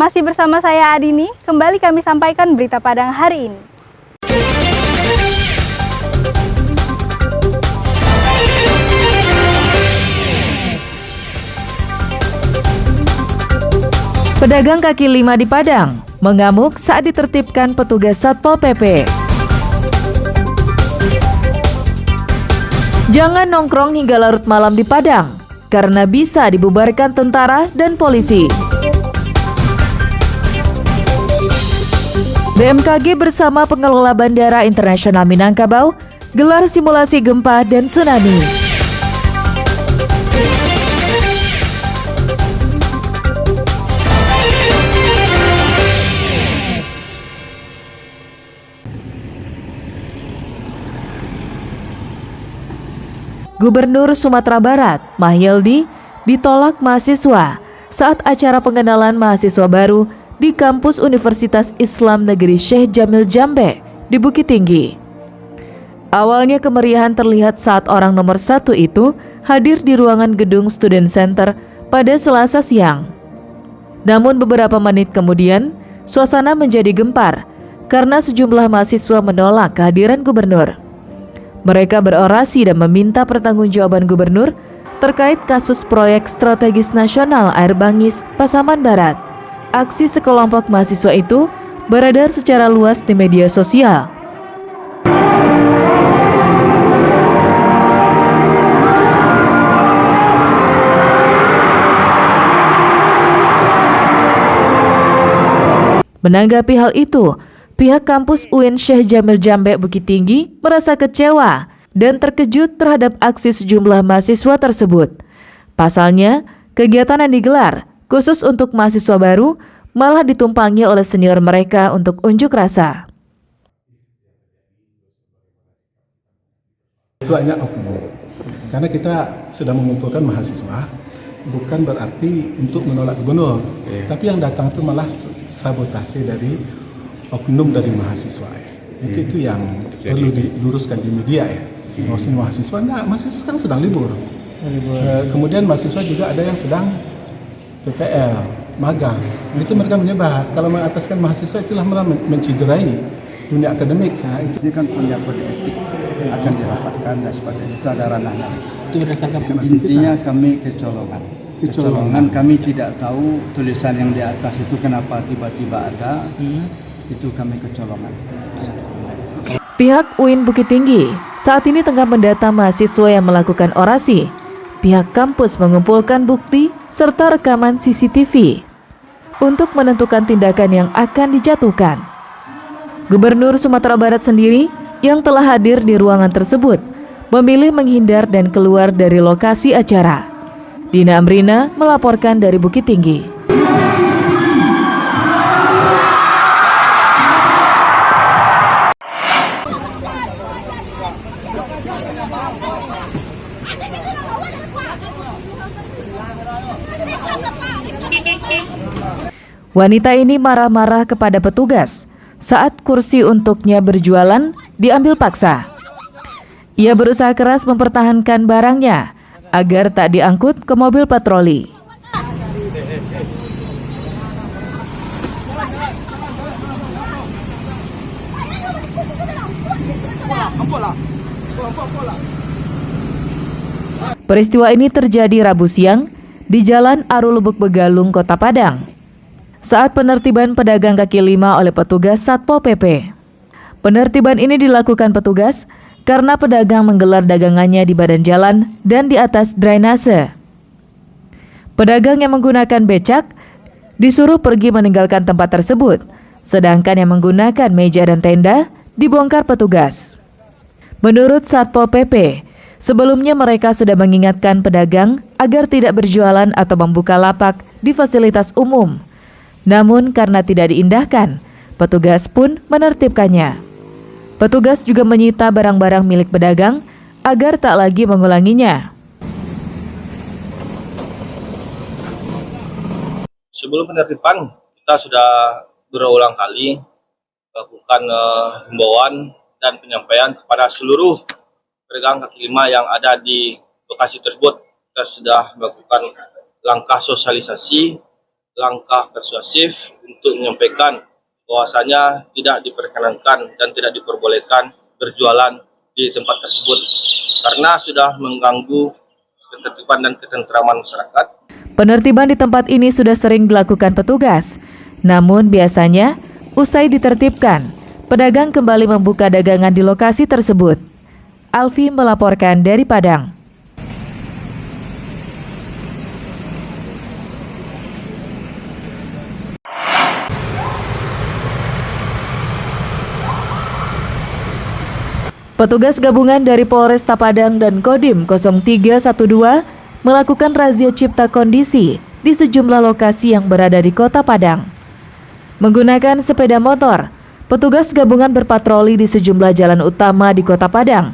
Masih bersama saya Adini, kembali kami sampaikan berita Padang hari ini. Pedagang kaki lima di Padang mengamuk saat ditertibkan petugas Satpol PP. Jangan nongkrong hingga larut malam di Padang, karena bisa dibubarkan tentara dan polisi. BMKG bersama pengelola Bandara Internasional Minangkabau gelar simulasi gempa dan tsunami. Gubernur Sumatera Barat, Mahyildi, ditolak mahasiswa saat acara pengenalan mahasiswa baru di kampus Universitas Islam Negeri Syekh Jamil Jambe di Bukit Tinggi. Awalnya kemeriahan terlihat saat orang nomor satu itu hadir di ruangan gedung Student Center pada Selasa siang. Namun beberapa menit kemudian, suasana menjadi gempar karena sejumlah mahasiswa menolak kehadiran gubernur. Mereka berorasi dan meminta pertanggungjawaban gubernur terkait kasus proyek strategis nasional Air Bangis, Pasaman Barat. Aksi sekelompok mahasiswa itu beredar secara luas di media sosial. Menanggapi hal itu, pihak kampus UIN Syekh Jamil Jambe Bukit Tinggi merasa kecewa dan terkejut terhadap aksi sejumlah mahasiswa tersebut. Pasalnya, kegiatan yang digelar khusus untuk mahasiswa baru malah ditumpangi oleh senior mereka untuk unjuk rasa. Itu hanya oknum, karena kita sedang mengumpulkan mahasiswa, bukan berarti untuk menolak gubernur, tapi yang datang itu malah sabotase dari oknum dari mahasiswa. Itu yang perlu diluruskan di media ya. Mahasiswa enggak, mahasiswa sekarang sedang libur. Kemudian mahasiswa juga ada yang sedang PPL, magang. Itu mereka menyebar. Kalau mengataskan mahasiswa itulah malah menciderai dunia akademik. Nah, itu kan punya kode etik akan dirapatkan dan sebagainya. Itu ada ranahnya. Itu berdasarkan intinya kami kecolongan. Kecolongan kami tidak tahu tulisan yang di atas itu kenapa tiba-tiba ada. Itu kami kecolongan. Pihak UIN Bukit Tinggi saat ini tengah mendata mahasiswa yang melakukan orasi. Pihak kampus mengumpulkan bukti serta rekaman CCTV untuk menentukan tindakan yang akan dijatuhkan. Gubernur Sumatera Barat sendiri yang telah hadir di ruangan tersebut memilih menghindar dan keluar dari lokasi acara. Dina Amrina melaporkan dari Bukit Tinggi. Wanita ini marah-marah kepada petugas saat kursi untuknya berjualan diambil paksa. Ia berusaha keras mempertahankan barangnya agar tak diangkut ke mobil patroli. Peristiwa ini terjadi Rabu siang di Jalan Aru Lubuk Begalung, Kota Padang, saat penertiban pedagang kaki lima oleh petugas Satpol PP. Penertiban ini dilakukan petugas karena pedagang menggelar dagangannya di badan jalan dan di atas drainase. Pedagang yang menggunakan becak disuruh pergi meninggalkan tempat tersebut, sedangkan yang menggunakan meja dan tenda dibongkar petugas. Menurut Satpol PP, sebelumnya mereka sudah mengingatkan pedagang agar tidak berjualan atau membuka lapak di fasilitas umum. Namun karena tidak diindahkan, petugas pun menertibkannya. Petugas juga menyita barang-barang milik pedagang agar tak lagi mengulanginya. Sebelum penertiban, kita sudah berulang kali melakukan himbauan dan penyampaian kepada seluruh pedagang kaki lima yang ada di lokasi tersebut. Kita sudah melakukan langkah sosialisasi langkah persuasif untuk menyampaikan bahwasanya tidak diperkenankan dan tidak diperbolehkan berjualan di tempat tersebut karena sudah mengganggu ketertiban dan ketentraman masyarakat. Penertiban di tempat ini sudah sering dilakukan petugas. Namun biasanya, usai ditertibkan, pedagang kembali membuka dagangan di lokasi tersebut. Alfi melaporkan dari Padang. Petugas gabungan dari Polresta Padang dan Kodim 0312 melakukan razia cipta kondisi di sejumlah lokasi yang berada di Kota Padang. Menggunakan sepeda motor, petugas gabungan berpatroli di sejumlah jalan utama di Kota Padang,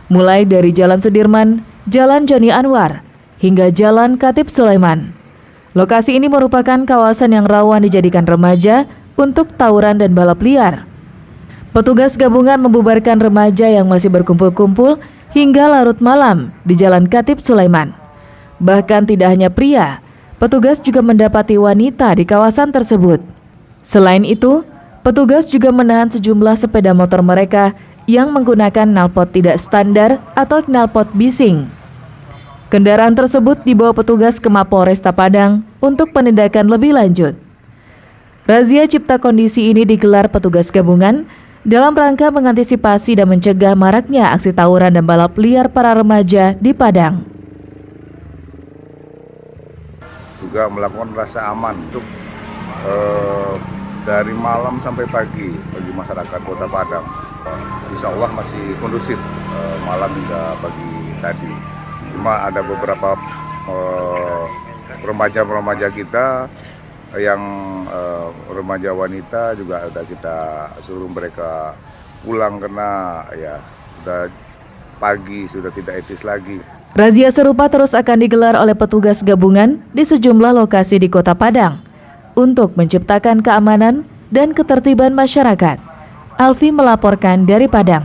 mulai dari Jalan Sudirman, Jalan Joni Anwar, hingga Jalan Khatib Sulaiman. Lokasi ini merupakan kawasan yang rawan dijadikan remaja untuk tawuran dan balap liar. Petugas gabungan membubarkan remaja yang masih berkumpul-kumpul hingga larut malam di Jalan Khatib Sulaiman. Bahkan tidak hanya pria, petugas juga mendapati wanita di kawasan tersebut. Selain itu, petugas juga menahan sejumlah sepeda motor mereka yang menggunakan knalpot tidak standar atau knalpot bising. Kendaraan tersebut dibawa petugas ke Mapolresta Padang untuk penindakan lebih lanjut. Razia cipta kondisi ini digelar petugas gabungan dalam rangka mengantisipasi dan mencegah maraknya aksi tawuran dan balap liar para remaja di Padang. Juga melakukan rasa aman untuk dari malam sampai pagi bagi masyarakat Kota Padang. Insya Allah masih kondusif malam hingga pagi tadi. Cuma ada beberapa remaja-remaja kita yang remaja wanita juga sudah kita suruh mereka pulang karena ya sudah pagi, sudah tidak etis lagi. Razia serupa terus akan digelar oleh petugas gabungan di sejumlah lokasi di Kota Padang untuk menciptakan keamanan dan ketertiban masyarakat. Alfi melaporkan dari Padang.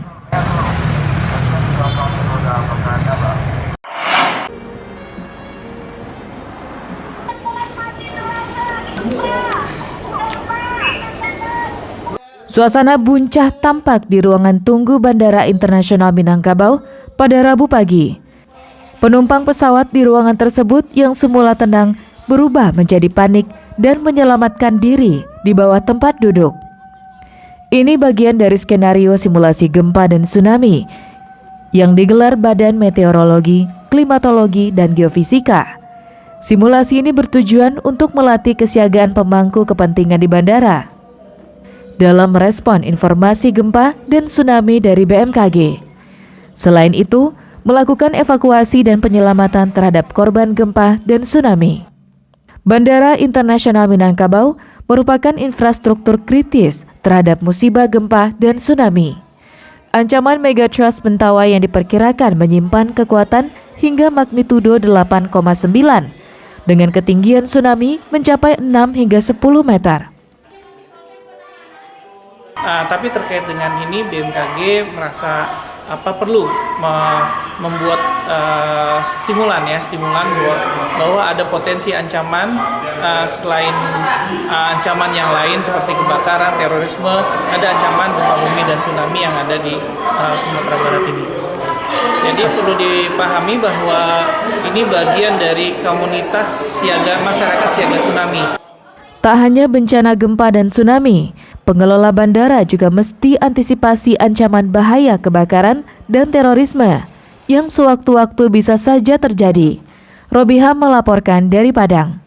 Suasana buncah tampak di ruangan tunggu Bandara Internasional Minangkabau pada Rabu pagi. Penumpang pesawat di ruangan tersebut yang semula tenang berubah menjadi panik dan menyelamatkan diri di bawah tempat duduk. Ini bagian dari skenario simulasi gempa dan tsunami yang digelar Badan Meteorologi, Klimatologi, dan Geofisika. Simulasi ini bertujuan untuk melatih kesiagaan pemangku kepentingan di bandara dalam merespon informasi gempa dan tsunami dari BMKG. Selain itu, melakukan evakuasi dan penyelamatan terhadap korban gempa dan tsunami. Bandara Internasional Minangkabau merupakan infrastruktur kritis terhadap musibah gempa dan tsunami. Ancaman megatrust Mentawai yang diperkirakan menyimpan kekuatan hingga magnitudo 8,9 dengan ketinggian tsunami mencapai 6 hingga 10 meter. Tapi terkait dengan ini BMKG merasa perlu membuat stimulan bahwa ada potensi ancaman selain ancaman yang lain seperti kebakaran, terorisme, ada ancaman gempa bumi dan tsunami yang ada di Sumatera Barat ini. Jadi perlu dipahami bahwa ini bagian dari komunitas masyarakat siaga tsunami. Tak hanya bencana gempa dan tsunami, pengelola bandara juga mesti antisipasi ancaman bahaya kebakaran dan terorisme yang sewaktu-waktu bisa saja terjadi. Robiham melaporkan dari Padang.